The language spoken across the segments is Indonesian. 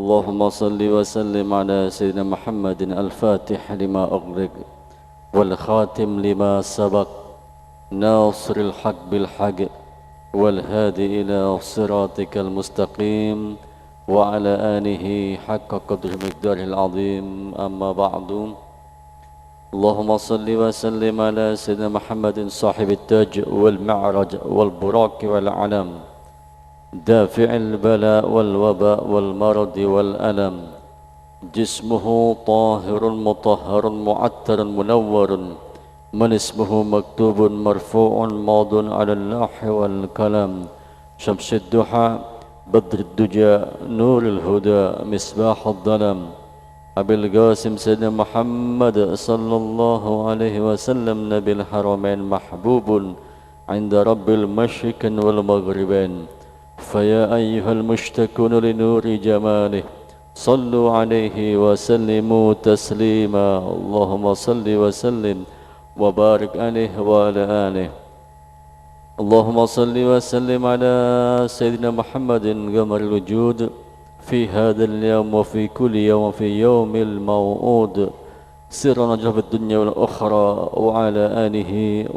اللهم صل وسلم على سيدنا محمد الفاتح لما أغلق والخاتم لما سبق ناصر الحق بالحق والهادي إلى صراطك المستقيم وعلى آله حق قدر مقداره العظيم. أما بعد، اللهم صل وسلم على سيدنا محمد صاحب التاج والمعرج والبراق والعلم دافع البلاء والوباء والمرض والألم، جسمه طاهر مطهر معطر منور، من اسمه مكتوب مرفوع ماض على اللوح والقلم، شمس الضحى بدر الدجى نور الهدى مصباح الظلم، أبي القاسم سيدنا محمد صلى الله عليه وسلم نبي الحرمين محبوب عند رب المشرق والمغربين. فيا أيها المشتكون لنور جماله صلوا عليه وسلموا تسليما. اللهم صل وسلم وبارك عليه وعلى آله. اللهم صل وسلم على سيدنا محمد قمر الوجود في هذا اليوم وفي كل يوم وفي يوم الموعود سرا نجرة في الدنيا والأخرى وعلى آله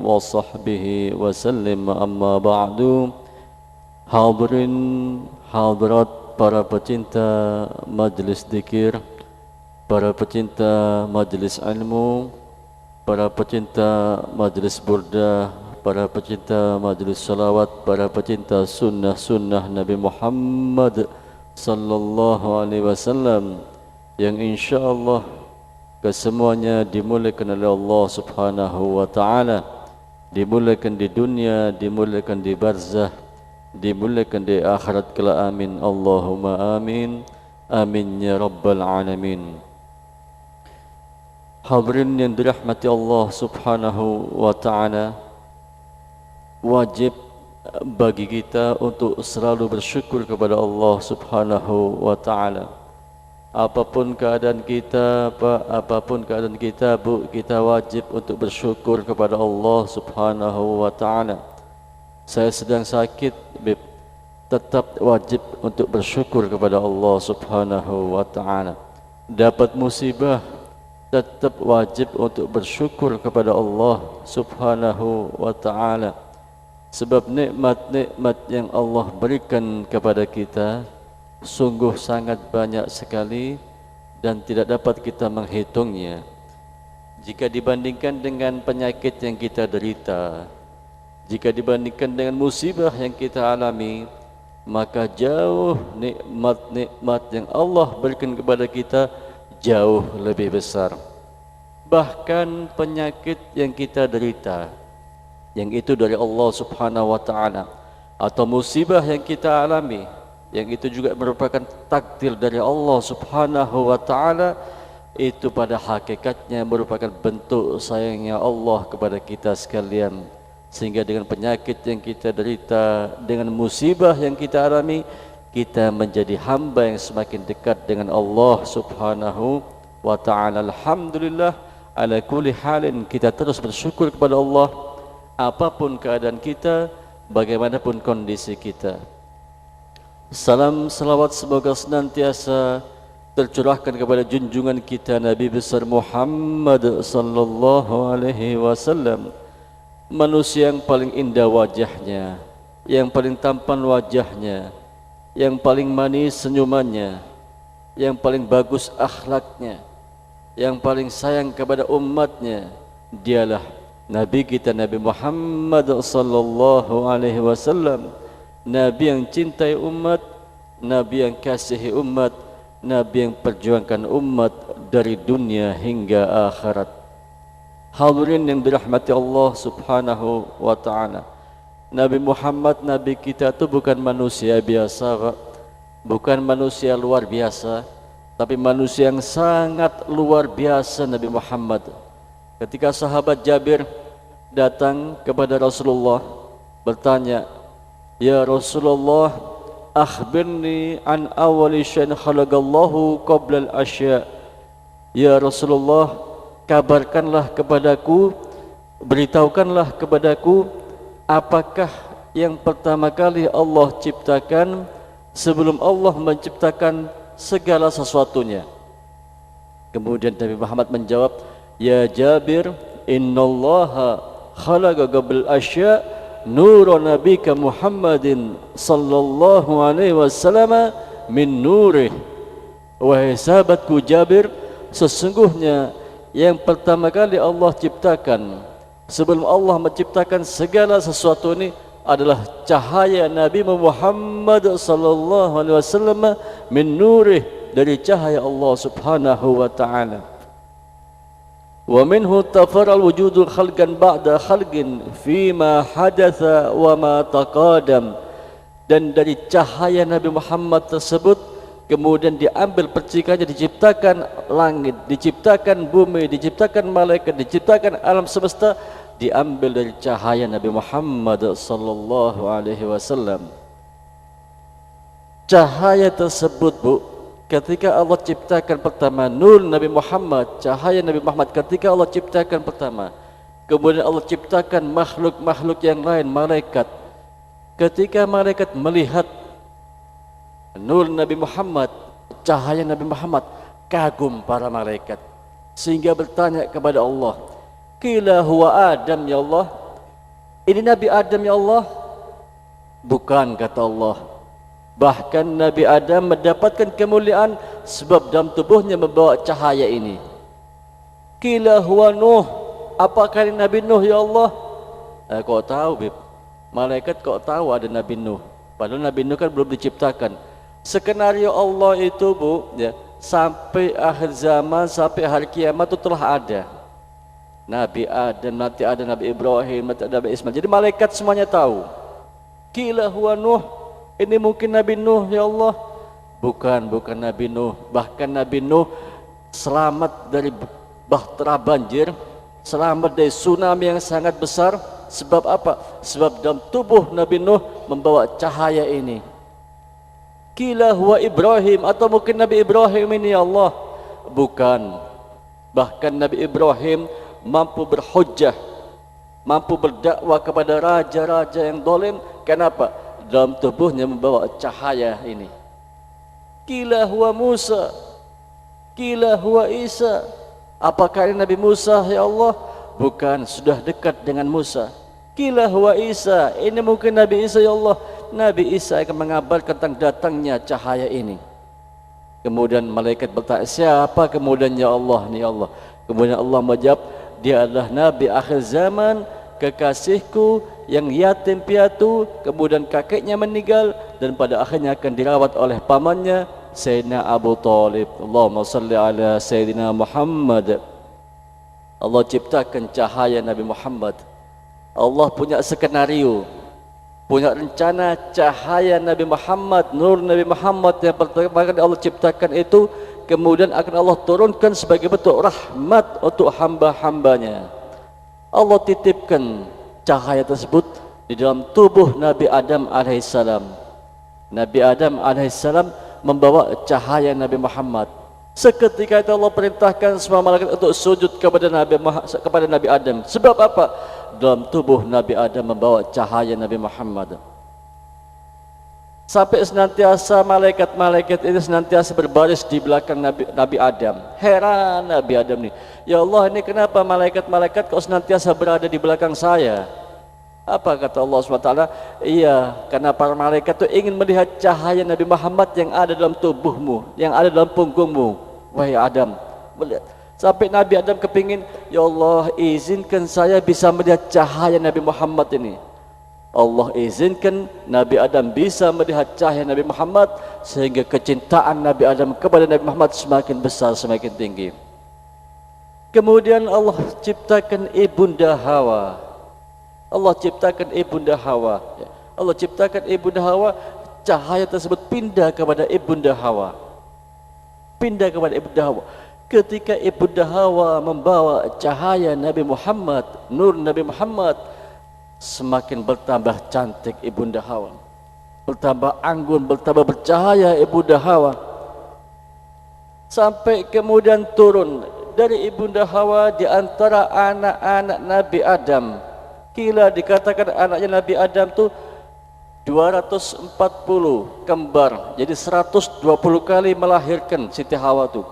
وصحبه وسلم. أما بعد، hadirin hadirat, para pecinta majlis zikir, para pecinta majlis ilmu, para pecinta majlis burdah, para pecinta majlis salawat, para pecinta sunnah-sunnah Nabi Muhammad sallallahu alaihi wasallam yang insyaallah kesemuanya dimuliakan oleh Allah Subhanahu wa taala, dimuliakan di dunia, dimuliakan di barzah, dimuliakan di akhirat kelak. Amin, Allahumma amin, amin ya rabbal alamin. Hadirin yang dirahmati Allah Subhanahu wa taala, wajib bagi kita untuk selalu bersyukur kepada Allah Subhanahu wa taala. Apapun keadaan kita, apapun keadaan kita, Bu, kita wajib untuk bersyukur kepada Allah Subhanahu wa taala. Saya sedang sakit, Bib, tetap wajib untuk bersyukur kepada Allah Subhanahu wa taala. Dapat musibah, tetap wajib untuk bersyukur kepada Allah Subhanahu wa taala. Sebab nikmat-nikmat yang Allah berikan kepada kita sungguh sangat banyak sekali dan tidak dapat kita menghitungnya. Jika dibandingkan dengan penyakit yang kita derita, jika dibandingkan dengan musibah yang kita alami, maka jauh nikmat-nikmat yang Allah berikan kepada kita jauh lebih besar. Bahkan penyakit yang kita derita, yang itu dari Allah Subhanahu wa taala, atau musibah yang kita alami, yang itu juga merupakan takdir dari Allah Subhanahu wa taala, itu pada hakikatnya merupakan bentuk sayangnya Allah kepada kita sekalian. Sehingga dengan penyakit yang kita derita, dengan musibah yang kita alami, kita menjadi hamba yang semakin dekat dengan Allah Subhanahu wa ta'ala. Alhamdulillah ala kulli halin, kita terus bersyukur kepada Allah apapun keadaan kita, bagaimanapun kondisi kita. Salam salawat semoga senantiasa tercurahkan kepada junjungan kita Nabi besar Muhammad sallallahu alaihi wasallam, manusia yang paling indah wajahnya, yang paling tampan wajahnya, yang paling manis senyumannya, yang paling bagus akhlaknya, yang paling sayang kepada umatnya. Dialah Nabi kita Nabi Muhammad sallallahu alaihi wasallam, Nabi yang cintai umat, Nabi yang kasihi umat, Nabi yang perjuangkan umat dari dunia hingga akhirat. Hadirin yang dirahmati Allah Subhanahu wa taala, Nabi Muhammad, Nabi kita itu bukan manusia biasa, bukan manusia luar biasa, tapi manusia yang sangat luar biasa. Nabi Muhammad, ketika sahabat Jabir datang kepada Rasulullah bertanya, "Ya Rasulullah, akhbirni an awwali syai'in khalaqallahu qabla al-asya." Ya Rasulullah, kabarkanlah kepadaku, beritahukanlah kepadaku, apakah yang pertama kali Allah ciptakan sebelum Allah menciptakan segala sesuatunya. Kemudian Nabi Muhammad menjawab, ya Jabir, innallaha khalaqa qabl asya' nura nabika Muhammadin sallallahu alaihi wasallam min nurih. Wahai sahabatku Jabir, sesungguhnya yang pertama kali Allah ciptakan, sebelum Allah menciptakan segala sesuatu ini, adalah cahaya Nabi Muhammad sallallahu alaihi wasallam min nurih, dari cahaya Allah subhanahu wa ta'ala. Wa minhu tafarral wujudul khalqan ba'da khalqin fima hadatha wa ma taqadam. Dan dari cahaya Nabi Muhammad tersebut kemudian diambil percikannya, diciptakan langit, diciptakan bumi, diciptakan malaikat, diciptakan alam semesta, diambil dari cahaya Nabi Muhammad sallallahu alaihi wasallam. Cahaya tersebut, Bu, ketika Allah ciptakan pertama, nur Nabi Muhammad, cahaya Nabi Muhammad ketika Allah ciptakan pertama, kemudian Allah ciptakan makhluk-makhluk yang lain, malaikat. Ketika malaikat melihat nur Nabi Muhammad, cahaya Nabi Muhammad, kagum para malaikat sehingga bertanya kepada Allah, qila huwa Adam ya Allah, ini Nabi Adam ya Allah? Bukan, kata Allah. Bahkan Nabi Adam mendapatkan kemuliaan sebab dalam tubuhnya membawa cahaya ini. Qila huwa Nuh, apakah ini Nabi Nuh ya Allah? Kok tahu, Bib? Malaikat kok tahu ada Nabi Nuh? Padahal Nabi Nuh kan belum diciptakan. Skenario Allah itu, Bu, ya, sampai akhir zaman, sampai hari kiamat itu telah ada. Nabi Adam, nanti ada Nabi Ibrahim, nanti ada Nabi Ismail. Jadi malaikat semuanya tahu. Qila huwa Nuh, ini mungkin Nabi Nuh ya Allah? Bukan Nabi Nuh. Bahkan Nabi Nuh selamat dari bahtera banjir, selamat dari tsunami yang sangat besar. Sebab apa? Sebab dalam tubuh Nabi Nuh membawa cahaya ini. Qila huwa Ibrahim, atau mungkin Nabi Ibrahim ini ya Allah? Bukan. Bahkan Nabi Ibrahim mampu berhujjah, mampu berdakwah kepada raja-raja yang zalim. Kenapa? Dalam tubuhnya membawa cahaya ini. Qila huwa Musa, qila huwa Isa, apakah ini Nabi Musa ya Allah? Bukan, sudah dekat dengan Musa. Qila huwa Isa, ini mungkin Nabi Isa ya Allah? Nabi Isa akan mengabarkan tentang datangnya cahaya ini. Kemudian malaikat bertanya, siapa kemudian ya Allah ni Allah? Kemudian Allah menjawab, dia adalah Nabi akhir zaman, kekasihku yang yatim piatu, kemudian kakeknya meninggal dan pada akhirnya akan dirawat oleh pamannya Sayyidina Abu Talib. Allahumma salli ala Sayyidina Muhammad. Allah ciptakan cahaya Nabi Muhammad. Allah punya skenario, punya rencana cahaya Nabi Muhammad, nur Nabi Muhammad yang pertama kali Allah ciptakan itu kemudian akan Allah turunkan sebagai bentuk rahmat untuk hamba-hambanya. Allah titipkan cahaya tersebut di dalam tubuh Nabi Adam alaihissalam. Nabi Adam alaihissalam membawa cahaya Nabi Muhammad. Seketika itu Allah perintahkan semua malaikat untuk sujud kepada Nabi Adam. Sebab apa? Dalam tubuh Nabi Adam membawa cahaya Nabi Muhammad. Sampai senantiasa malaikat-malaikat itu senantiasa berbaris di belakang Nabi Adam. Heran Nabi Adam nih, ya Allah, ini kenapa malaikat-malaikat kok senantiasa berada di belakang saya? Apa kata Allah SWT? Iya, karena para malaikat itu ingin melihat cahaya Nabi Muhammad yang ada dalam tubuhmu, yang ada dalam punggungmu, wahai Adam. Melihat. Sampai Nabi Adam kepingin, ya Allah, izinkan saya bisa melihat cahaya Nabi Muhammad ini. Allah izinkan Nabi Adam bisa melihat cahaya Nabi Muhammad sehingga kecintaan Nabi Adam kepada Nabi Muhammad semakin besar, semakin tinggi. Kemudian Allah ciptakan ibunda Hawa. Allah ciptakan ibunda Hawa. Allah ciptakan ibunda Hawa, cahaya tersebut pindah kepada ibunda Hawa. Pindah kepada ibunda Hawa. Ketika ibunda Hawa membawa cahaya Nabi Muhammad, nur Nabi Muhammad, semakin bertambah cantik ibunda Hawa, bertambah anggun, bertambah bercahaya ibunda Hawa, sampai kemudian turun dari ibunda Hawa di antara anak-anak Nabi Adam. Kila dikatakan anaknya Nabi Adam tu 240 kembar, jadi 120 kali melahirkan Siti Hawa itu.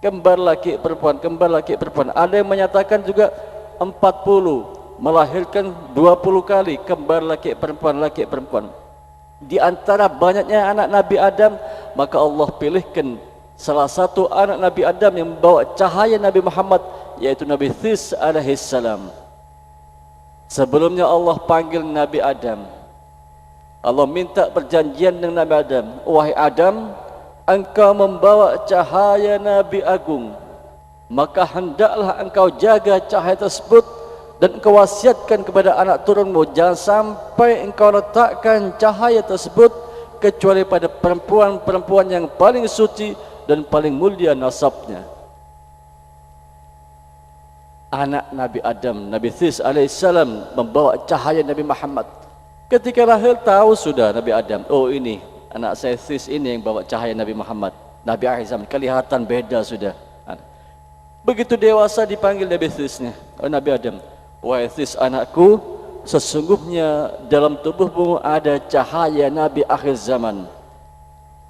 Kembar laki perempuan, kembar laki perempuan. Ada yang menyatakan juga 40, melahirkan 20 kali kembar laki perempuan. Di antara banyaknya anak Nabi Adam, maka Allah pilihkan salah satu anak Nabi Adam yang membawa cahaya Nabi Muhammad, yaitu Nabi This alaihissalam. Sebelumnya Allah panggil Nabi Adam, Allah minta perjanjian dengan Nabi Adam. Wahai Adam, engkau membawa cahaya Nabi Agung, maka hendaklah engkau jaga cahaya tersebut dan engkau wasiatkan kepada anak turunmu, jangan sampai engkau letakkan cahaya tersebut kecuali pada perempuan-perempuan yang paling suci dan paling mulia nasabnya. Anak Nabi Adam, Nabi This alaihissalam, membawa cahaya Nabi Muhammad. Ketika lahir tahu sudah Nabi Adam, oh ini anak saya This, ini yang bawa cahaya Nabi Muhammad. Nabi akhir zaman kelihatan beda sudah. Begitu dewasa dipanggil Nabi Thisnya, oh Nabi Adam, wahai This anakku, sesungguhnya dalam tubuhmu ada cahaya Nabi akhir zaman.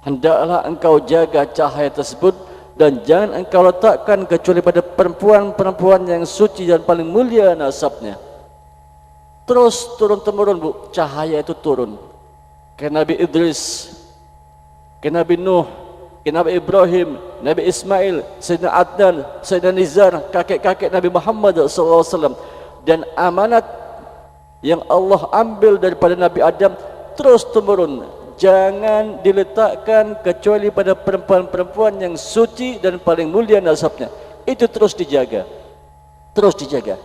Hendaklah engkau jaga cahaya tersebut dan jangan engkau letakkan kecuali pada perempuan-perempuan yang suci dan paling mulia nasabnya. Terus turun-temurun bu, cahaya itu turun ke Nabi Idris, ke Nabi Nuh, ke Nabi Ibrahim, Nabi Ismail, Sayyidina Adnan, Sayyidina Nizar, kakek-kakek Nabi Muhammad SAW. Dan amanat yang Allah ambil daripada Nabi Adam terus temurun, jangan diletakkan kecuali pada perempuan-perempuan yang suci dan paling mulia nasabnya. Itu terus dijaga, terus dijaga.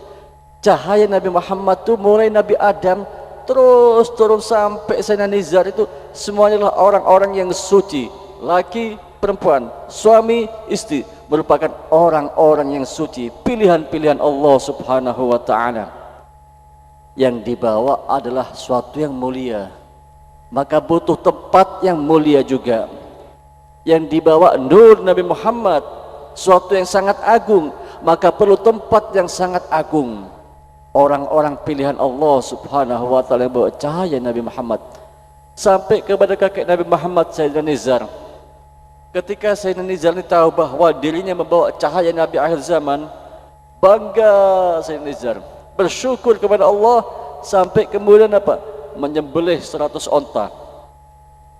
Cahaya Nabi Muhammad itu mulai Nabi Adam terus turun sampai Sayyidina Nizar, itu semuanya adalah orang-orang yang suci, laki, perempuan, suami, istri, merupakan orang-orang yang suci, pilihan-pilihan Allah Subhanahu wa ta'ala. Yang dibawa adalah suatu yang mulia, maka butuh tempat yang mulia juga. Yang dibawa nur Nabi Muhammad, suatu yang sangat agung, maka perlu tempat yang sangat agung. Orang-orang pilihan Allah Subhanahu wa ta'ala yang bawa cahaya Nabi Muhammad sampai kepada kakek Nabi Muhammad, Sayyidina Nizar. Ketika Sayyidina Nizar ini tahu bahwa dirinya membawa cahaya Nabi akhir zaman, bangga Sayyidina Nizar, bersyukur kepada Allah, sampai kemudian apa? Menyembelih 100 onta.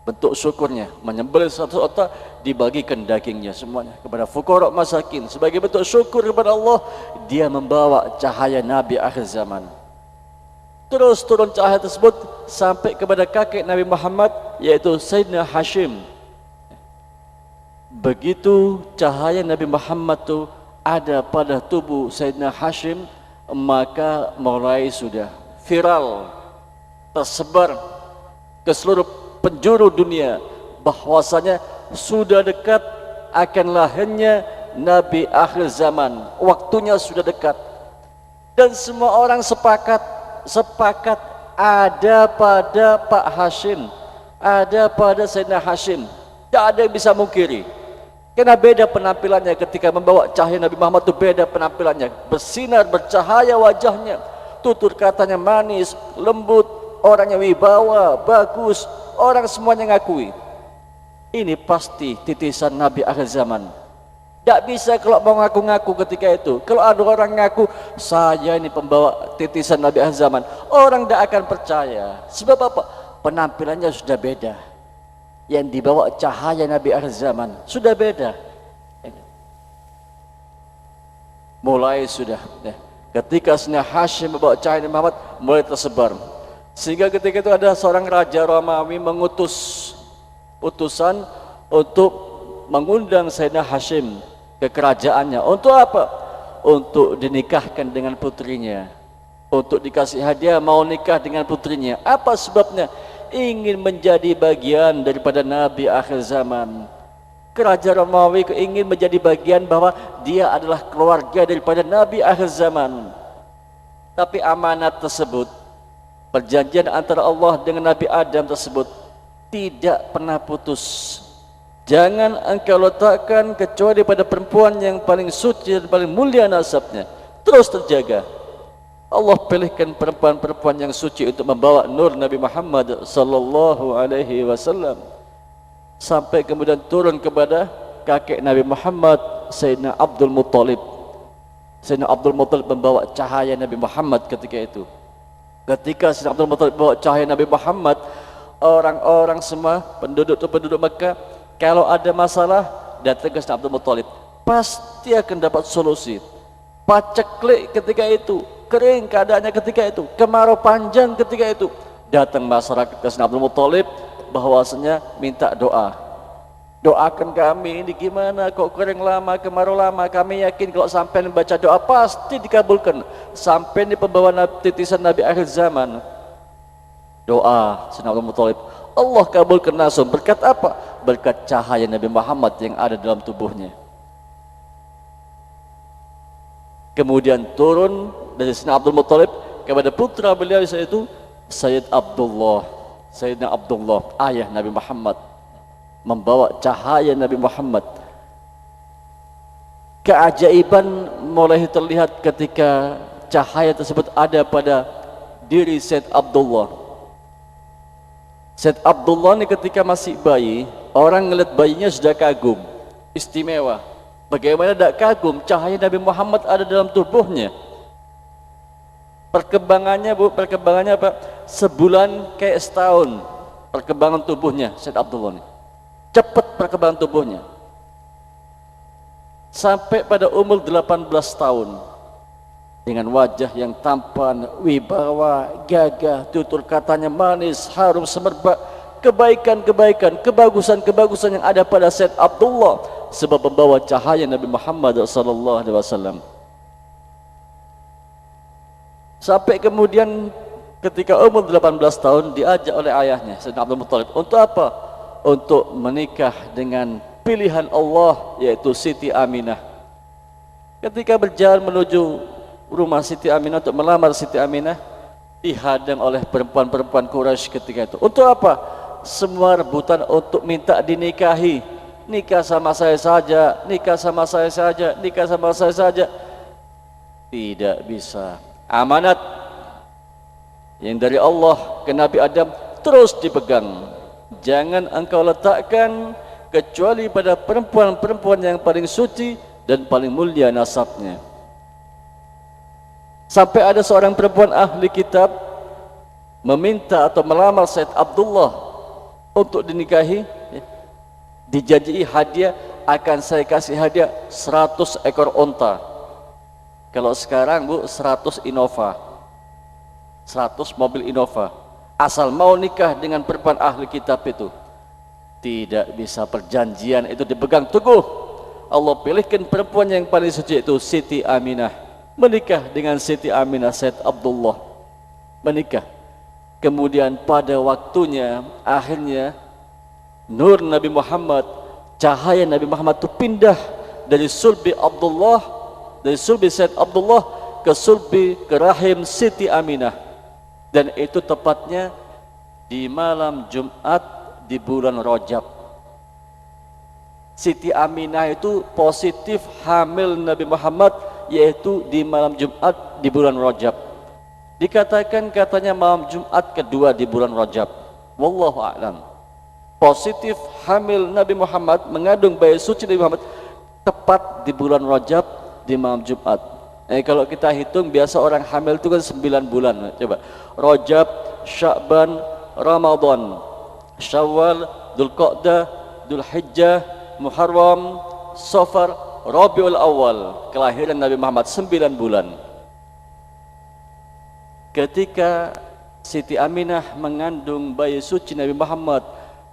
Bentuk syukurnya, menyembelih 100 onta, dibagikan dagingnya semuanya kepada fuqara masakin. Sebagai bentuk syukur kepada Allah, dia membawa cahaya Nabi akhir zaman. Terus turun cahaya tersebut sampai kepada kakek Nabi Muhammad, yaitu Sayyidina Hashim. Begitu cahaya Nabi Muhammad itu ada pada tubuh Sayyidina Hashim, maka mulai sudah viral, tersebar ke seluruh penjuru dunia bahwasanya sudah dekat akan lahirnya Nabi akhir zaman, waktunya sudah dekat. Dan semua orang sepakat ada pada Pak Hashim, ada pada Sayyidina Hashim. Tak ada yang bisa mungkiri, karena beda penampilannya ketika membawa cahaya Nabi Muhammad itu, beda penampilannya, bersinar, bercahaya wajahnya, tutur katanya manis, lembut, orangnya wibawa, bagus, orang semuanya ngakui ini pasti titisan Nabi akhir zaman. Tak bisa kalau mau ngaku-ngaku ketika itu. Kalau ada orang ngaku saya ini pembawa titisan Nabi akhir zaman, orang tak akan percaya. Sebab apa? Penampilannya sudah beda. Yang dibawa cahaya Nabi akhir zaman sudah beda. Mulai sudah ketika Sayyidina Hashim membawa cahaya Nabi Muhammad, mulai tersebar. Sehingga ketika itu ada seorang raja Romawi mengutus utusan untuk mengundang Sayyidina Hashim ke kerajaannya. Untuk apa? Untuk dinikahkan dengan putrinya, untuk dikasih hadiah, mau nikah dengan putrinya. Apa sebabnya? Ingin menjadi bagian daripada Nabi akhir zaman. Kerajaan Romawi ingin menjadi bagian bahwa dia adalah keluarga daripada Nabi akhir zaman. Tapi amanat tersebut, perjanjian antara Allah dengan Nabi Adam tersebut tidak pernah putus. Jangan engkau letakkan kecuali pada perempuan yang paling suci dan paling mulia nasabnya. Terus terjaga. Allah pilihkan perempuan-perempuan yang suci untuk membawa nur Nabi Muhammad sallallahu alaihi wasallam sampai kemudian turun kepada kakek Nabi Muhammad Sayyidina Abdul Muttalib. Sayyidina Abdul Muttalib membawa cahaya Nabi Muhammad ketika itu. Ketika Sayyidina Abdul Muttalib membawa cahaya Nabi Muhammad, orang-orang semua penduduk Mekah kalau ada masalah datang ke Sayyidina Abdul Muttalib, pasti akan dapat solusi. Paceklik ketika itu, kering keadaannya ketika itu, kemarau panjang ketika itu, datang masyarakat ke Sayyidina Abdul Muttalib bahwasanya minta doa. Doakan kami, ini gimana kok kering lama, kemarau lama, kami yakin kalau sampai membaca doa pasti dikabulkan. Sampai di pembawa titisan Nabi akhir zaman, doa Sayyidina Abdul Muttalib, Allah kabulkan langsung. Berkat apa? Berkat cahaya Nabi Muhammad yang ada dalam tubuhnya. Kemudian turun dari Sayyidina Abdul Muttalib kepada putra beliau yaitu Sayyid Abdullah. Sayyidina Abdullah, ayah Nabi Muhammad, membawa cahaya Nabi Muhammad. Keajaiban mulai terlihat ketika cahaya tersebut ada pada diri Sayyid Abdullah. Sayyid Abdullah ini ketika masih bayi, orang ngeliat bayinya sudah kagum, istimewa. Bagaimana tidak kagum, cahaya Nabi Muhammad ada dalam tubuhnya. Perkembangannya apa? Sebulan kayak setahun perkembangan tubuhnya Sayyid Abdullah ini. Cepat perkembangan tubuhnya. Sampai pada umur 18 tahun dengan wajah yang tampan, wibawa, gagah, tutur katanya manis, harum semerbak, kebaikan-kebaikan, kebagusan-kebagusan yang ada pada Sayyid Abdullah sebab membawa cahaya Nabi Muhammad sallallahu alaihi wasallam. Sampai kemudian ketika umur 18 tahun diajak oleh ayahnya Sayyidina Abdul Muttalib untuk apa? Untuk menikah dengan pilihan Allah yaitu Siti Aminah. Ketika berjalan menuju rumah Siti Aminah untuk melamar Siti Aminah, dihadang oleh perempuan-perempuan Quraisy ketika itu. Untuk apa? Semua rebutan untuk minta dinikahi. Nikah sama saya saja, nikah sama saya saja, nikah sama saya saja. Tidak bisa. Amanat yang dari Allah ke Nabi Adam terus dipegang. Jangan engkau letakkan kecuali pada perempuan-perempuan yang paling suci dan paling mulia nasabnya. Sampai ada seorang perempuan ahli kitab meminta atau melamar Sayyid Abdullah untuk dinikahi, dijanji hadiah, akan saya kasih hadiah 100 ekor onta. Kalau sekarang Bu 100 Innova, 100 mobil Innova. Asal mau nikah dengan perempuan ahli kitab itu, tidak bisa, perjanjian itu dipegang teguh. Allah pilihkan perempuan yang paling suci itu Siti Aminah, menikah dengan Siti Aminah. Sayyid Abdullah menikah. Kemudian pada waktunya akhirnya nur Nabi Muhammad, cahaya Nabi Muhammad itu pindah dari sulbi Abdullah, dari sulbi Sayyid Abdullah ke sulbi, ke rahim Siti Aminah. Dan itu tepatnya di malam Jumat di bulan Rajab. Siti Aminah itu positif hamil Nabi Muhammad yaitu di malam Jumat di bulan Rajab. Dikatakan katanya malam Jumat kedua di bulan Rajab. Wallahu a'lam. Positif hamil Nabi Muhammad, mengandung bayi suci Nabi Muhammad tepat di bulan Rajab di malam Jumat. Kalau kita hitung biasa orang hamil itu kan 9 bulan. Coba Rajab, Sya'ban, Ramadan, Syawal, Dzulqa'dah, Dzulhijjah, Muharram, Safar, Rabiul Awal. Kelahiran Nabi Muhammad 9 bulan. Ketika Siti Aminah mengandung bayi suci Nabi Muhammad,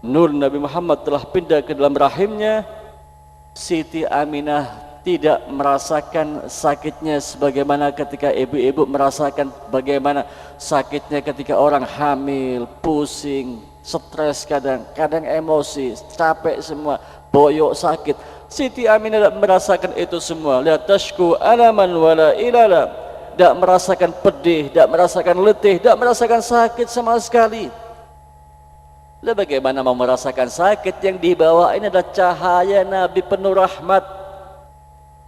nur Nabi Muhammad telah pindah ke dalam rahimnya. Siti Aminah tidak merasakan sakitnya sebagaimana ketika ibu-ibu merasakan bagaimana sakitnya ketika orang hamil, pusing, stres, kadang emosi, capek semua, boyok, sakit. Siti Aminah tidak merasakan itu semua. La tashku alaman wala ilala. Tidak merasakan pedih, tidak merasakan letih, tidak merasakan sakit sama sekali. Lalu bagaimana mau merasakan sakit? Yang dibawa ini adalah cahaya Nabi penuh rahmat.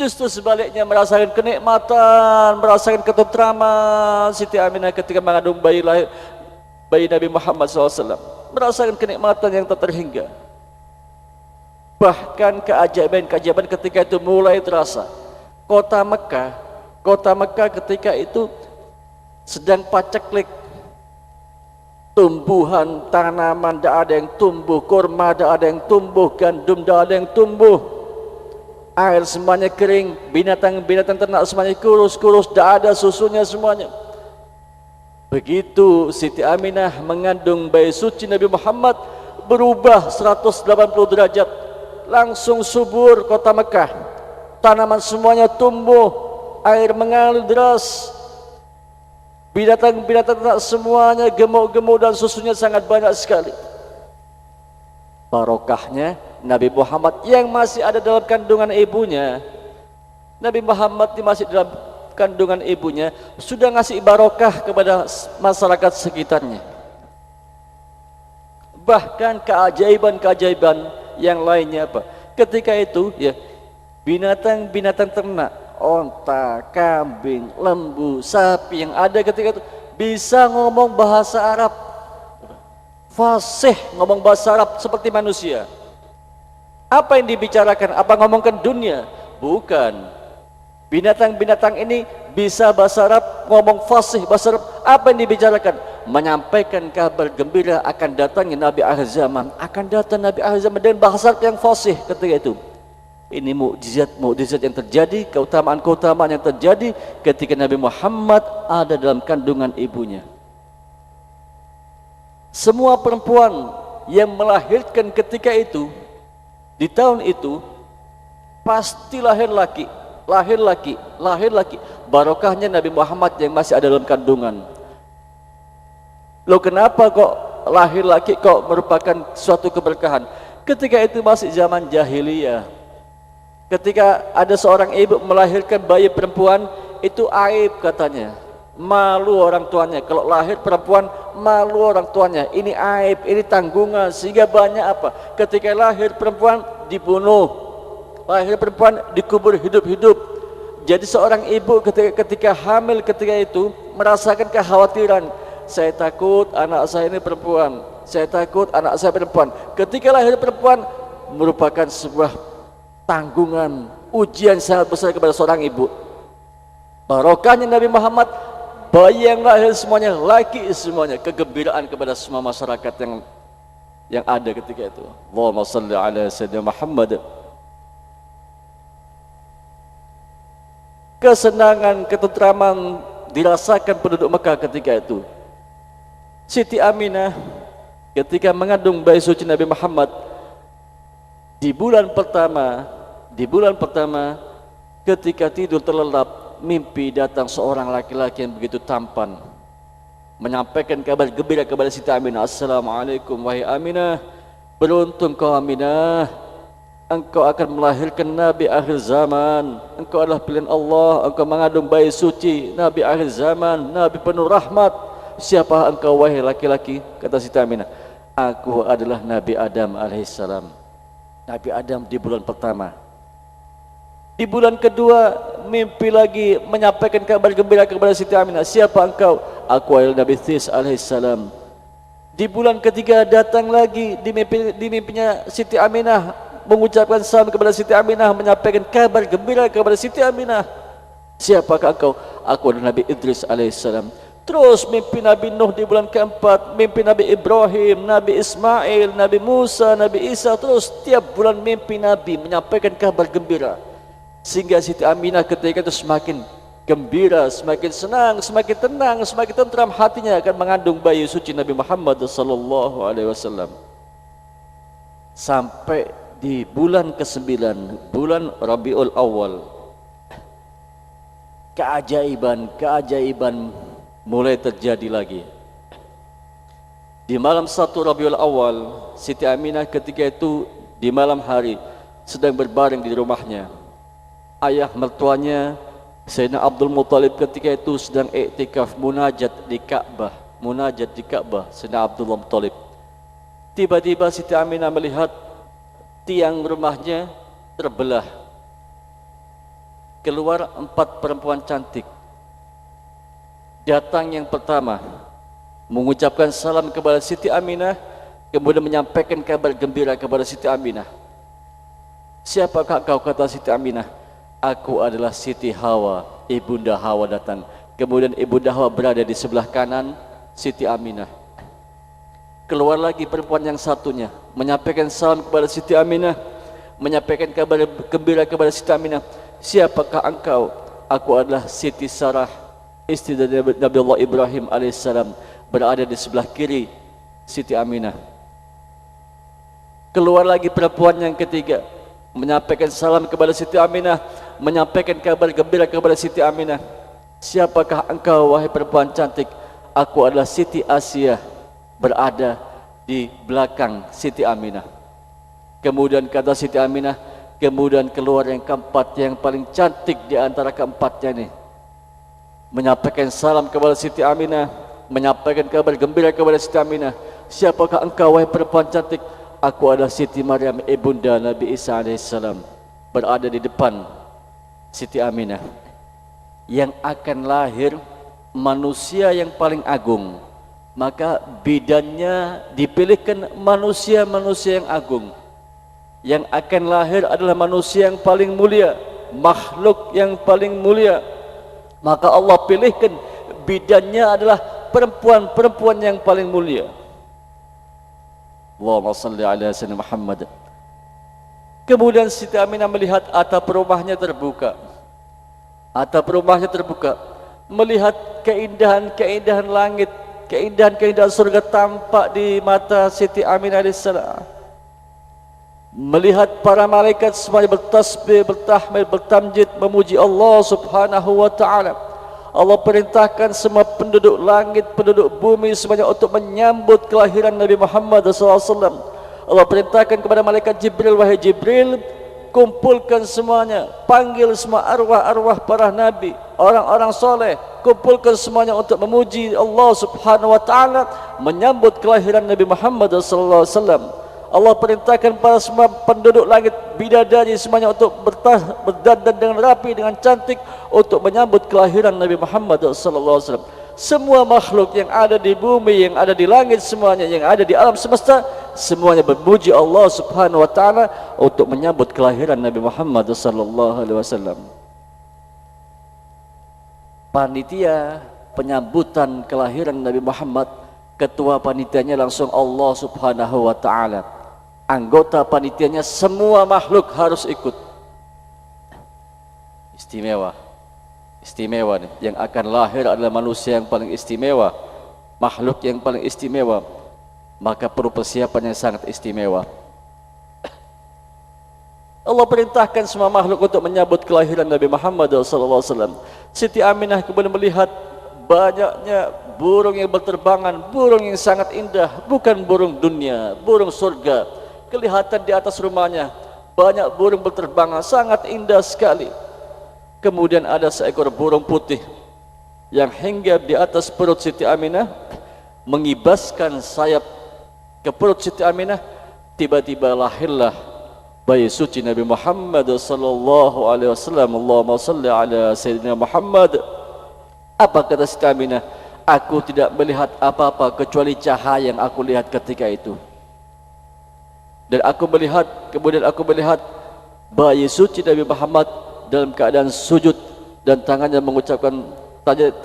Justru sebaliknya merasakan kenikmatan, merasakan ketentraman Siti Aminah ketika mengandung bayi Nabi Muhammad SAW. Merasakan kenikmatan yang tak terhingga. Bahkan keajaiban-keajaiban ketika itu mulai terasa. Kota Mekah ketika itu sedang paceklik. Tumbuhan, tanaman tidak ada yang tumbuh, kurma tidak ada yang tumbuh, gandum tidak ada yang tumbuh. Air semuanya kering, binatang-binatang ternak semuanya kurus-kurus, tidak ada susunya semuanya. Begitu Siti Aminah mengandung bayi suci Nabi Muhammad, berubah 180 derajat, langsung subur kota Mekah. Tanaman semuanya tumbuh, air mengalir deras, binatang-binatang ternak semuanya gemuk-gemuk dan susunya sangat banyak sekali. Barokahnya Nabi Muhammad yang masih ada dalam kandungan ibunya. Nabi Muhammad yang masih dalam kandungan ibunya sudah ngasih barokah kepada masyarakat sekitarnya. Bahkan keajaiban-keajaiban yang lainnya apa? Ketika itu ya, binatang-binatang ternak, onta, kambing, lembu, sapi yang ada ketika itu bisa ngomong bahasa Arab. Fasih ngomong bahasa Arab seperti manusia. Apa yang dibicarakan? Apa ngomongkan dunia? Bukan. Binatang-binatang ini bisa bahasa Arab, ngomong fasih bahasa Arab. Apa yang dibicarakan? Menyampaikan kabar gembira akan datangnya Nabi akhir zaman. Akan datang Nabi akhir zaman dengan bahasa Arab yang fasih ketika itu. Ini mukjizat yang terjadi, keutamaan-keutamaan yang terjadi ketika Nabi Muhammad ada dalam kandungan ibunya. Semua perempuan yang melahirkan ketika itu, di tahun itu, pasti lahir laki. Barokahnya Nabi Muhammad yang masih ada dalam kandungan. Loh, kenapa kok lahir laki kok merupakan suatu keberkahan? Ketika itu masih zaman jahiliyah. Ketika ada seorang ibu melahirkan bayi perempuan, itu aib katanya. Malu orang tuanya. Kalau lahir perempuan, malu orang tuanya. Ini aib, ini tanggungan. Sehingga banyak apa? Ketika lahir perempuan dibunuh, lahir perempuan dikubur hidup-hidup. Jadi seorang ibu ketika hamil ketika itu merasakan kekhawatiran. Saya takut anak saya ini perempuan. Saya takut anak saya perempuan. Ketika lahir perempuan merupakan sebuah tanggungan, ujian sangat besar kepada seorang ibu. Barokahnya Nabi Muhammad, bayi yang lahir semuanya laki semuanya, kegembiraan kepada semua masyarakat yang ada ketika itu. Allahumma salli ala sayyidina Muhammad. Kesenangan, ketentraman dirasakan penduduk Mekah ketika itu. Siti Aminah ketika mengandung bayi suci Nabi Muhammad, di bulan pertama ketika tidur terlelap, mimpi datang seorang laki-laki yang begitu tampan, menyampaikan kabar gembira kepada Siti Aminah. Assalamualaikum wahai Aminah, beruntung kau Aminah, engkau akan melahirkan Nabi akhir zaman. Engkau adalah pilihan Allah, engkau mengandung bayi suci Nabi akhir zaman, Nabi penuh rahmat. Siapa engkau wahai laki-laki? Kata Siti Aminah, aku adalah Nabi Adam alaihissalam. Nabi Adam di bulan pertama. Di bulan kedua mimpi lagi menyampaikan kabar gembira kepada Siti Aminah. Siapa engkau? Aku adalah Nabi This alaihissalam. Di bulan ketiga datang lagi di mimpinya Siti Aminah, mengucapkan salam kepada Siti Aminah, menyampaikan kabar gembira kepada Siti Aminah. Siapakah engkau? Aku adalah Nabi Idris alaihissalam. Terus mimpi Nabi Nuh di bulan keempat, mimpi Nabi Ibrahim, Nabi Ismail, Nabi Musa, Nabi Isa. Terus tiap bulan mimpi Nabi menyampaikan kabar gembira. Sehingga Siti Aminah ketika itu semakin gembira, semakin senang, semakin tenang, semakin tentram hatinya akan mengandung bayi suci Nabi Muhammad sallallahu alaihi wasallam. Sampai di bulan ke-9, bulan Rabiul Awal, keajaiban mulai terjadi lagi. Di malam 1 Rabiul Awal, Siti Aminah ketika itu di malam hari sedang berbaring di rumahnya. Ayah mertuanya Sayyidina Abdul Muttalib ketika itu sedang iktikaf munajat di Ka'bah. Sayyidina Abdul Muttalib. Tiba-tiba Siti Aminah melihat tiang rumahnya terbelah. keluar 4 perempuan cantik. Datang yang pertama, mengucapkan salam kepada Siti Aminah, kemudian menyampaikan kabar gembira kepada Siti Aminah. Siapakah kau, kata Siti Aminah? Aku adalah Siti Hawa, ibunda Hawa datang. Kemudian ibunda Hawa berada di sebelah kanan Siti Aminah. Keluar lagi perempuan yang satunya, menyampaikan salam kepada Siti Aminah, menyampaikan kabar gembira kepada Siti Aminah. Siapakah engkau? Aku adalah Siti Sarah, istri dari Nabi Allah Ibrahim alaihissalam, berada di sebelah kiri Siti Aminah. Keluar lagi perempuan yang ketiga, menyampaikan salam kepada Siti Aminah, menyampaikan kabar gembira kepada Siti Aminah. Siapakah engkau, wahai perempuan cantik? Aku adalah Siti Asia, berada di belakang Siti Aminah. Kemudian kata Siti Aminah, kemudian keluar yang keempat, yang paling cantik di antara keempatnya ini, menyampaikan salam kepada Siti Aminah, menyampaikan kabar gembira kepada Siti Aminah. Siapakah engkau, wahai perempuan cantik? Aku adalah Siti Maryam, ibunda Nabi Isa alaihissalam, berada di depan Siti Aminah. Yang akan lahir manusia yang paling agung, maka bidannya dipilihkan manusia-manusia yang agung. Yang akan lahir adalah manusia yang paling mulia, makhluk yang paling mulia, maka Allah pilihkan bidannya adalah perempuan-perempuan yang paling mulia. Allahumma salli ala sayyidina Muhammad. Kemudian Siti Aminah melihat atap rumahnya terbuka. Atap rumahnya terbuka, melihat keindahan-keindahan langit, keindahan-keindahan surga tampak di mata Siti Aminah alaihissalam. Melihat para malaikat semuanya bertasbih, bertahmid, bertamjid, memuji Allah subhanahu wa ta'ala. Allah perintahkan semua penduduk langit, penduduk bumi semuanya untuk menyambut kelahiran Nabi Muhammad SAW. Allah perintahkan kepada malaikat Jibril, wahai Jibril, kumpulkan semuanya, panggil semua arwah-arwah para nabi, orang-orang soleh, kumpulkan semuanya untuk memuji Allah subhanahu wa ta'ala, menyambut kelahiran Nabi Muhammad sallallahu alaihi wasallam. Allah perintahkan pada semua penduduk langit, bidadari semuanya untuk berdandan dengan rapi, dengan cantik, untuk menyambut kelahiran Nabi Muhammad sallallahu alaihi wasallam. Semua makhluk yang ada di bumi, yang ada di langit, semuanya yang ada di alam semesta, semuanya memuji Allah subhanahu wa ta'ala untuk menyambut kelahiran Nabi Muhammad sallallahu alaihi wasallam. Panitia penyambutan kelahiran Nabi Muhammad, ketua panitianya langsung Allah subhanahu wa ta'ala. Anggota panitianya semua makhluk harus ikut. Istimewa. Istimewa nih. Yang akan lahir adalah manusia yang paling istimewa, makhluk yang paling istimewa, maka perlu persiapan yang sangat istimewa. Allah perintahkan semua makhluk untuk menyambut kelahiran Nabi Muhammad SAW. Siti Aminah kemudian melihat banyaknya burung yang berterbangan, burung yang sangat indah, bukan burung dunia, burung surga. Kelihatan di atas rumahnya banyak burung berterbangan, sangat indah sekali. Kemudian ada seekor burung putih yang hinggap di atas perut Siti Aminah, mengibaskan sayap ke perut Siti Aminah. Tiba-tiba lahirlah bayi suci Nabi Muhammad sallallahu alaihi wasallam. Allahumma salli ala sayyidina Muhammad. Apa kata Siti Aminah? Aku tidak melihat apa-apa kecuali cahaya yang aku lihat ketika itu. Dan aku melihat, kemudian aku melihat bayi suci Nabi Muhammad dalam keadaan sujud dan tangannya mengucapkan,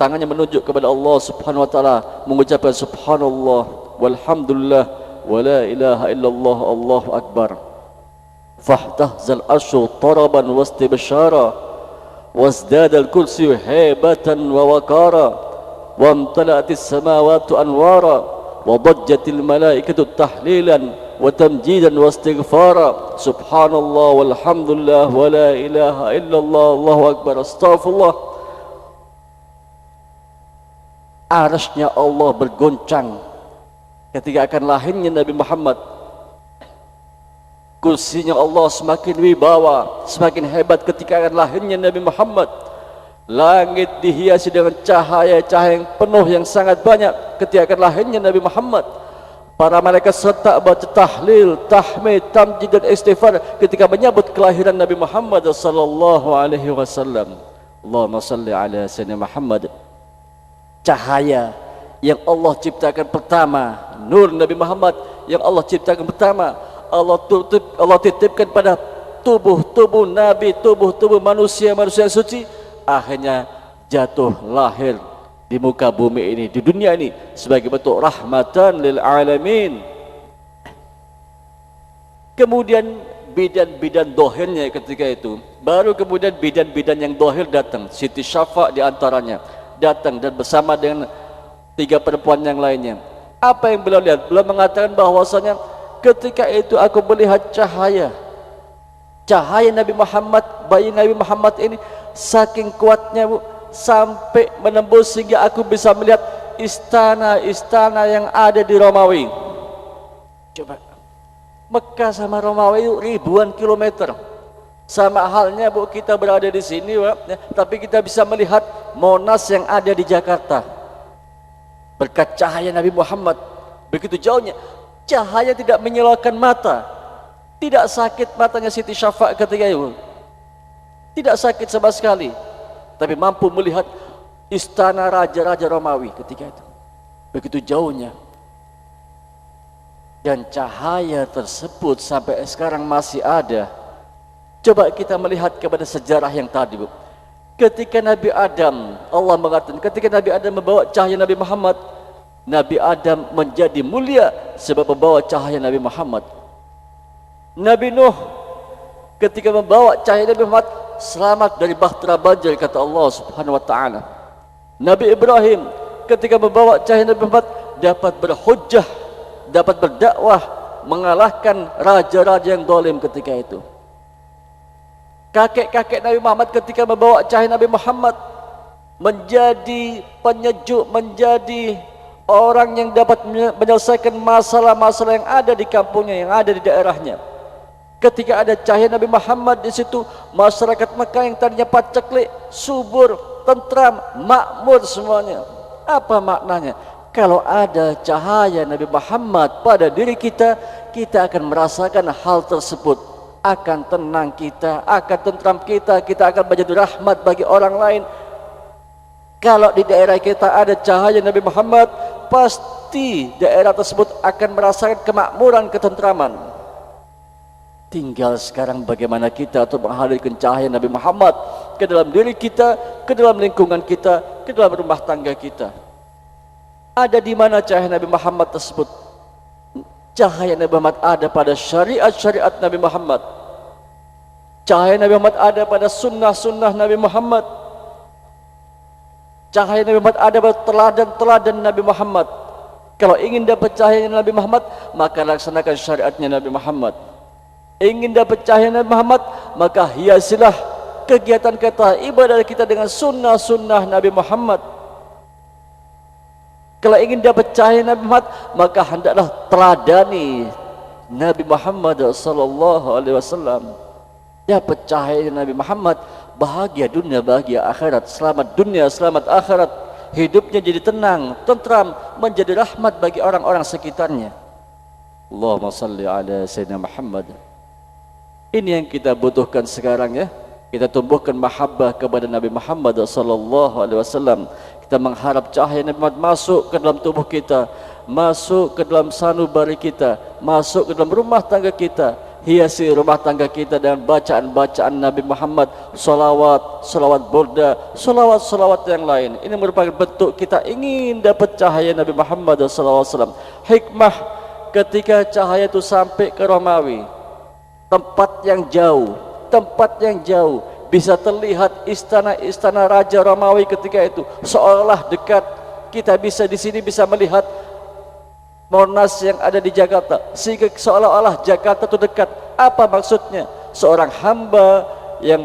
tangannya menunjuk kepada Allah subhanahu wa ta'ala, mengucapkan subhanallah walhamdulillah wa la ilaha illallah Allahu akbar. Fahtahzal arsyu taraban wastibshara wasdada al-kursi haibatan wa waqara wa amtala'atis samawati anwara wa dajjatil malaikatu tahlilan wa tamjidan wa istighfara. Subhanallah walhamdulillah wa la ilaha illallah Allahu akbar astaghfirullah. Arasnya Allah bergoncang ketika akan lahirnya Nabi Muhammad. Kursinya Allah semakin wibawa, semakin hebat ketika akan lahirnya Nabi Muhammad. Langit dihiasi dengan cahaya-cahaya yang penuh, yang sangat banyak ketika akan lahirnya Nabi Muhammad. Para malaikat serta baca tahlil, tahmid, tamjid dan istighfar ketika menyambut kelahiran Nabi Muhammad sallallahu alaihi wasallam. Allahumma salli ala sayyidina Muhammad. Cahaya yang Allah ciptakan pertama, nur Nabi Muhammad yang Allah ciptakan pertama, Allah titipkan pada tubuh Nabi, tubuh manusia yang suci, akhirnya jatuh lahir di muka bumi ini, di dunia ini sebagai bentuk rahmatan lil alamin. Kemudian bidan-bidan dohirnya ketika itu, baru kemudian bidan-bidan yang dohir datang. Siti Syafa di antaranya datang dan bersama dengan 3 perempuan yang lainnya. Apa yang beliau lihat? Beliau mengatakan bahwasanya ketika itu aku melihat cahaya Nabi Muhammad, bayi Nabi Muhammad ini saking kuatnya, Bu, sampai menembus sehingga aku bisa melihat istana-istana yang ada di Romawi. Coba, Mekah sama Romawi ribuan kilometer. Sama halnya, Bu, kita berada di sini, Bu, ya, tapi kita bisa melihat Monas yang ada di Jakarta berkat cahaya Nabi Muhammad. Begitu jauhnya, cahaya tidak menyilaukan mata, tidak sakit matanya Siti Syafa ketika itu, tidak sakit sama sekali, tapi mampu melihat istana raja-raja Romawi ketika itu. Begitu jauhnya. Dan cahaya tersebut sampai sekarang masih ada. Coba kita melihat kepada sejarah yang tadi, Bu. Ketika Nabi Adam, Allah mengatakan ketika Nabi Adam membawa cahaya Nabi Muhammad, Nabi Adam menjadi mulia sebab membawa cahaya Nabi Muhammad. Nabi Nuh ketika membawa cahaya Nabi Muhammad selamat dari bahtera banjir, kata Allah Subhanahu wa taala. Nabi Ibrahim ketika membawa cahaya Nabi Muhammad dapat berhujjah, dapat berdakwah, mengalahkan raja-raja yang zalim ketika itu. Kakek-kakek Nabi Muhammad ketika membawa cahaya Nabi Muhammad menjadi penyejuk, menjadi orang yang dapat menyelesaikan masalah-masalah yang ada di kampungnya, yang ada di daerahnya. Ketika ada cahaya Nabi Muhammad di situ, masyarakat Mekah yang tadinya paceklik, subur, tentram, makmur semuanya. Apa maknanya? Kalau ada cahaya Nabi Muhammad pada diri kita, kita akan merasakan hal tersebut. Akan tenang kita, akan tentram kita, kita akan menjadi rahmat bagi orang lain. Kalau di daerah kita ada cahaya Nabi Muhammad, pasti daerah tersebut akan merasakan kemakmuran, ketentraman. Tinggal sekarang bagaimana kita untuk menghadirkan cahaya Nabi Muhammad ke dalam diri kita, ke dalam lingkungan kita, ke dalam rumah tangga kita. Ada di mana cahaya Nabi Muhammad tersebut? Cahaya Nabi Muhammad ada pada syariat-syariat Nabi Muhammad. Cahaya Nabi Muhammad ada pada sunnah-sunnah Nabi Muhammad. Cahaya Nabi Muhammad ada pada teladan-teladan Nabi Muhammad. Kalau ingin dapat cahaya Nabi Muhammad, maka laksanakan syariatnya Nabi Muhammad. Ingin dapat cahaya Nabi Muhammad, maka hiasilah kegiatan kita, ibadah kita dengan sunnah-sunnah Nabi Muhammad. Kalau ingin dapat cahaya Nabi Muhammad, maka hendaklah teladani Nabi Muhammad sallallahu alaihi wasallam. Dapat cahaya Nabi Muhammad, bahagia dunia, bahagia akhirat, selamat dunia, selamat akhirat. Hidupnya jadi tenang, tentram, menjadi rahmat bagi orang-orang sekitarnya. Allahumma salli ala sayyidina Muhammad. Ini yang kita butuhkan sekarang, ya. Kita tumbuhkan mahabbah kepada Nabi Muhammad sallallahu alaihi wasallam. Kita mengharap cahaya Nabi Muhammad masuk ke dalam tubuh kita, masuk ke dalam sanubari kita, masuk ke dalam rumah tangga kita. Hiasi rumah tangga kita dengan bacaan-bacaan Nabi Muhammad, salawat burda, salawat yang lain. Ini merupakan bentuk kita ingin dapat cahaya Nabi Muhammad sallallahu alaihi wasallam. Hikmah ketika cahaya itu sampai ke Romawi, tempat yang jauh, bisa terlihat istana-istana Raja Romawi ketika itu, seolah dekat. Kita bisa di sini bisa melihat Monas yang ada di Jakarta, sehingga seolah-olah Jakarta itu dekat. Apa maksudnya? Seorang hamba yang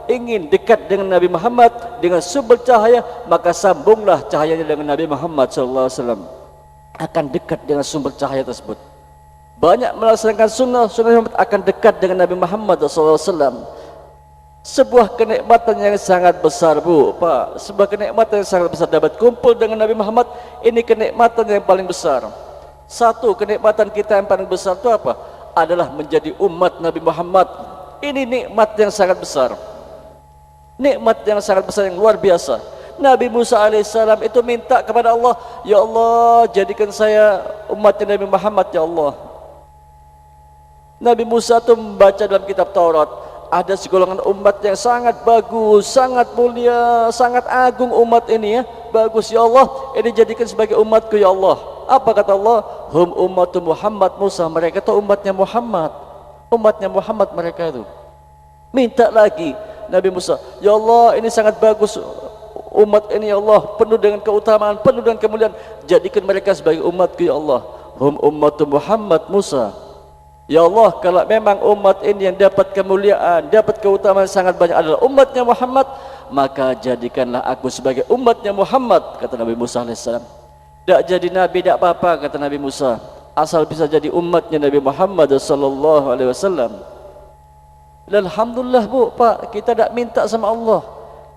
ingin dekat dengan Nabi Muhammad dengan sumber cahaya, maka sambunglah cahayanya dengan Nabi Muhammad SAW, akan dekat dengan sumber cahaya tersebut. Banyak melaksanakan sunnah Muhammad akan dekat dengan Nabi Muhammad SAW. Sebuah kenikmatan yang sangat besar, Bu, Pak. Sebuah kenikmatan yang sangat besar dapat kumpul dengan Nabi Muhammad. Ini kenikmatan yang paling besar. Satu kenikmatan kita yang paling besar itu apa? Adalah menjadi umat Nabi Muhammad. Ini nikmat yang sangat besar. Nikmat yang sangat besar, yang luar biasa. Nabi Musa alaihissalam itu minta kepada Allah, ya Allah, jadikan saya umatnya Nabi Muhammad, ya Allah. Nabi Musa itu membaca dalam kitab Taurat, ada segolongan umat yang sangat bagus, sangat mulia, sangat agung umat ini ya. Bagus ya Allah, ini jadikan sebagai umatku ya Allah. Apa kata Allah? Hum ummatu Muhammad Musa, mereka itu umatnya Muhammad. Umatnya Muhammad mereka itu. Minta lagi Nabi Musa, ya Allah, ini sangat bagus umat ini ya Allah, penuh dengan keutamaan, penuh dengan kemuliaan, jadikan mereka sebagai umatku ya Allah. Hum ummatu Muhammad Musa. Ya Allah, kalau memang umat ini yang dapat kemuliaan, dapat keutamaan sangat banyak adalah umatnya Muhammad, maka jadikanlah aku sebagai umatnya Muhammad, kata Nabi Musa alaihissalam. Tak jadi Nabi tak apa-apa, kata Nabi Musa, asal bisa jadi umatnya Nabi Muhammad sallallahu alaihi wasallam. Dan alhamdulillah Bu, Pak, kita tak minta sama Allah,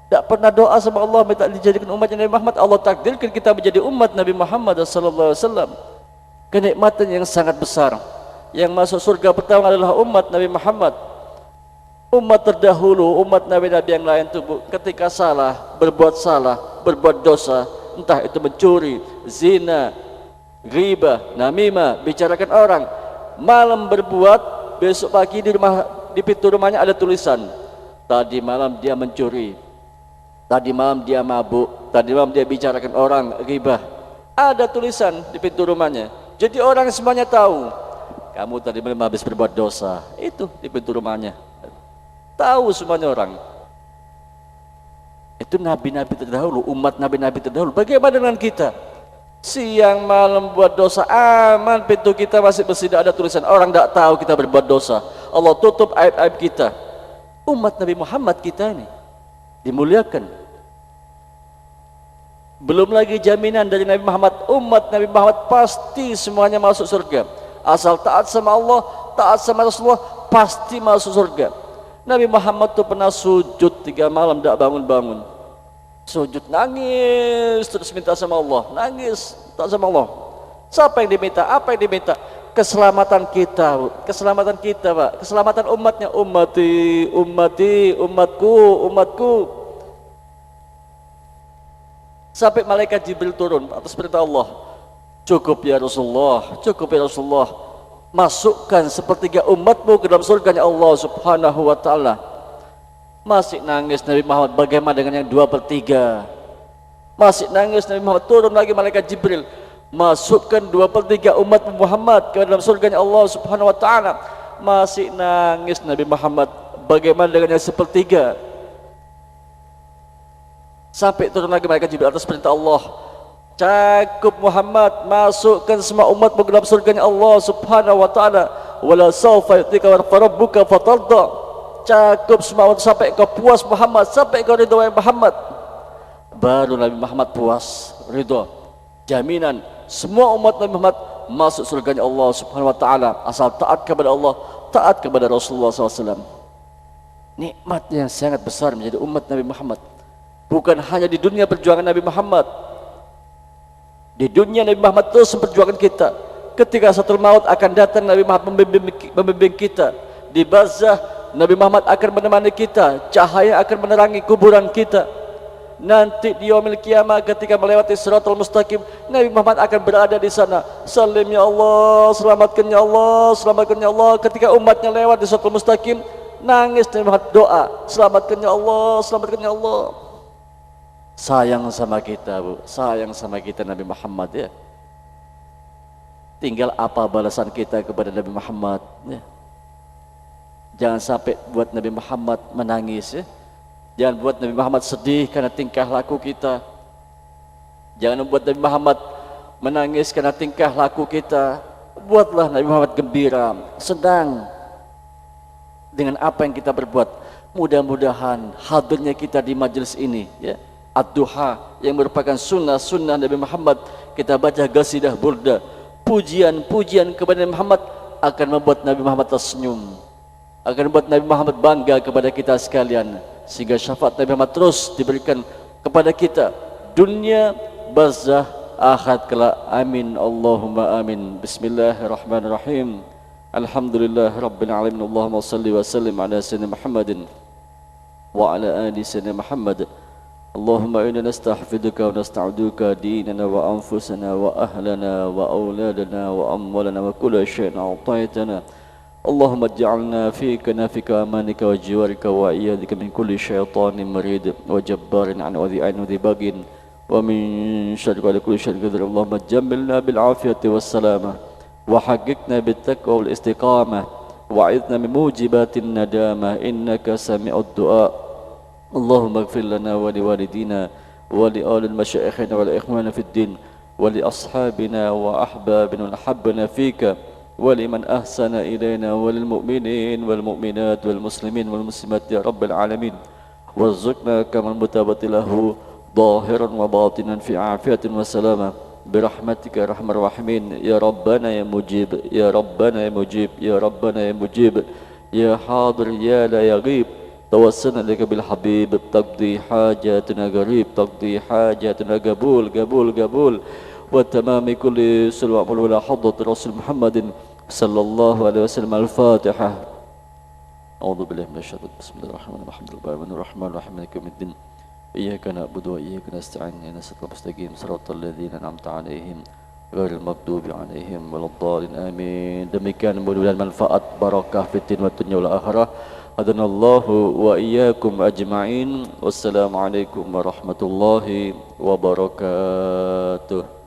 tak pernah doa sama Allah minta dijadikan umatnya Nabi Muhammad. Allah takdirkan kita menjadi umat Nabi Muhammad sallallahu alaihi wasallam. Kenikmatan yang sangat besar. Yang masuk surga pertama adalah umat Nabi Muhammad. Umat terdahulu, umat Nabi-Nabi yang lain itu ketika berbuat dosa, entah itu mencuri, zina, ghibah, namimah, bicarakan orang, malam berbuat, besok pagi di pintu rumahnya ada tulisan, tadi malam dia mencuri, tadi malam dia mabuk, tadi malam dia bicarakan orang, ghibah, ada tulisan di pintu rumahnya. Jadi orang semuanya tahu, kamu tadi malam habis berbuat dosa, itu di pintu rumahnya. Tahu semuanya orang. Itu nabi-nabi terdahulu, umat nabi-nabi terdahulu. Bagaimana dengan kita? Siang malam buat dosa, aman, pintu kita masih bersih, tidak ada tulisan, orang tidak tahu kita berbuat dosa. Allah tutup aib-aib kita. Umat Nabi Muhammad kita ini dimuliakan. Belum lagi jaminan dari Nabi Muhammad, umat Nabi Muhammad pasti semuanya masuk surga. Asal taat sama Allah, taat sama Rasulullah, pasti masuk surga. Nabi Muhammad tuh pernah sujud 3 malam tidak bangun-bangun. Sujud nangis terus minta sama Allah, nangis tak sama Allah. Siapa yang diminta? Apa yang diminta? Keselamatan kita, keselamatan kita, Pak. Keselamatan umatnya, ummati, ummati, umatku, umatku. Sampai malaikat Jibril turun atas perintah Allah. Cukup ya Rasulullah, cukup ya Rasulullah, masukkan sepertiga umatmu ke dalam surganya Allah subhanahu wa ta'ala. Masih nangis Nabi Muhammad, bagaimana dengan yang 2/3? Masih nangis Nabi Muhammad, turun lagi malaikat Jibril, masukkan 2/3 umat Muhammad ke dalam surganya Allah subhanahu wa ta'ala. Masih nangis Nabi Muhammad, bagaimana dengan yang 1/3? Sampai turun lagi malaikat Jibril atas perintah Allah, cakup Muhammad, masukkan semua umat ke dalam surganya Allah subhanahu wa ta'ala. Wala sawfa yu'tika rabbuka fatarda. Cakup semua umat sampai kau puas Muhammad, sampai kau ridho Muhammad. Baru Nabi Muhammad puas, ridho. Jaminan semua umat Nabi Muhammad masuk surganya Allah subhanahu wa ta'ala, asal taat kepada Allah, taat kepada Rasulullah SAW. Nikmat yang sangat besar menjadi umat Nabi Muhammad. Bukan hanya di dunia perjuangan Nabi Muhammad, di dunia Nabi Muhammad terus memperjuangkan kita. Ketika satul maut akan datang, Nabi Muhammad membimbing kita. Di barzah Nabi Muhammad akan menemani kita, cahaya akan menerangi kuburan kita. Nanti di yaumil kiamah ketika melewati Shiratal Mustaqim, Nabi Muhammad akan berada di sana. Salim ya Allah, selamatkan ya Allah, selamatkan ya Allah. Ketika umatnya lewat di Shiratal Mustaqim, nangis Nabi Muhammad, doa, selamatkan ya Allah, selamatkan ya Allah. Sayang sama kita, Bu, sayang sama kita Nabi Muhammad ya. Tinggal apa balasan kita kepada Nabi Muhammad ya. Jangan sampai buat Nabi Muhammad menangis ya. Jangan buat Nabi Muhammad sedih karena tingkah laku kita. Jangan buat Nabi Muhammad menangis karena tingkah laku kita. Buatlah Nabi Muhammad gembira, senang dengan apa yang kita berbuat. Mudah-mudahan hadirnya kita di majelis ini ya, ad-duha yang merupakan sunnah-sunnah Nabi Muhammad, kita baca qasidah burda, pujian-pujian kepada Nabi Muhammad akan membuat Nabi Muhammad tersenyum, akan membuat Nabi Muhammad bangga kepada kita sekalian, sehingga syafaat Nabi Muhammad terus diberikan kepada kita dunia, barzah, ahad kelak. Amin Allahumma amin. Bismillahirrahmanirrahim. Alhamdulillah Rabbil Alamin. Allahumma salli wa sallim ala Sayyidina Muhammadin wa ala ali Sayyidina Muhammad. Allahumma inna nastahfiduka wa nasta'uduka dinana wa anfusana wa ahlana wa awladana wa amwalana wa kulla syai'in a'taytana. Allahumma ij'alna fi kanafika amanika wa jiwarika wa iyadika min kulli syaitanin marid wa jabbarin an wa dhi'ain wa dhibagin wa min syarri kulli syarri qadir. Allahumma jammilna bil afiyati was salamah wa haqiqna bit taqwa wal istiqamah wa a'idna min mujibatin nadamah innaka sami'ud du'a. Allahumma ighfir lana wa li walidina wa li alil masyayikhina wa li ikhwana fid din wa li ashabina wa ahbabina wa habbana fika ولمن أحسن إلينا وللمؤمنين والمؤمنات والمسلمين والمسلمات يا رب العالمين وارزقنا كما المتابة له ظاهرا وباطنا في عافية وسلامة برحمتك يا أرحم الراحمين يا ربنا يا مجيب يا ربنا يا مجيب يا ربنا يا مجيب يا حاضر يا لا يغيب توسلنا لك بالحبيب تقضي حاجاتنا قريب تقضي حاجاتنا قبول قبول قبول وتمام كل سلوى ولا حضرة رسول محمد صلى الله عليه وسلم. الفاتحة. أعوذ بالله من الشيطان بسم الله الرحمن الرحيم الحمد لله الرحمن الرحيم مالك يوم الدين إياك نعبد وإياك نستعين اهدنا الصراط المستقيم صراط الذين أنعمت عليهم غير المغضوب عليهم ولا الضالين آمين. Demikian mudah-mudahan manfaat barakah fitin wa dunya wal akhirah. Hadanallahu wa iyyakum ajma'in. Wassalamualaikum warahmatullahi wabarakatuh.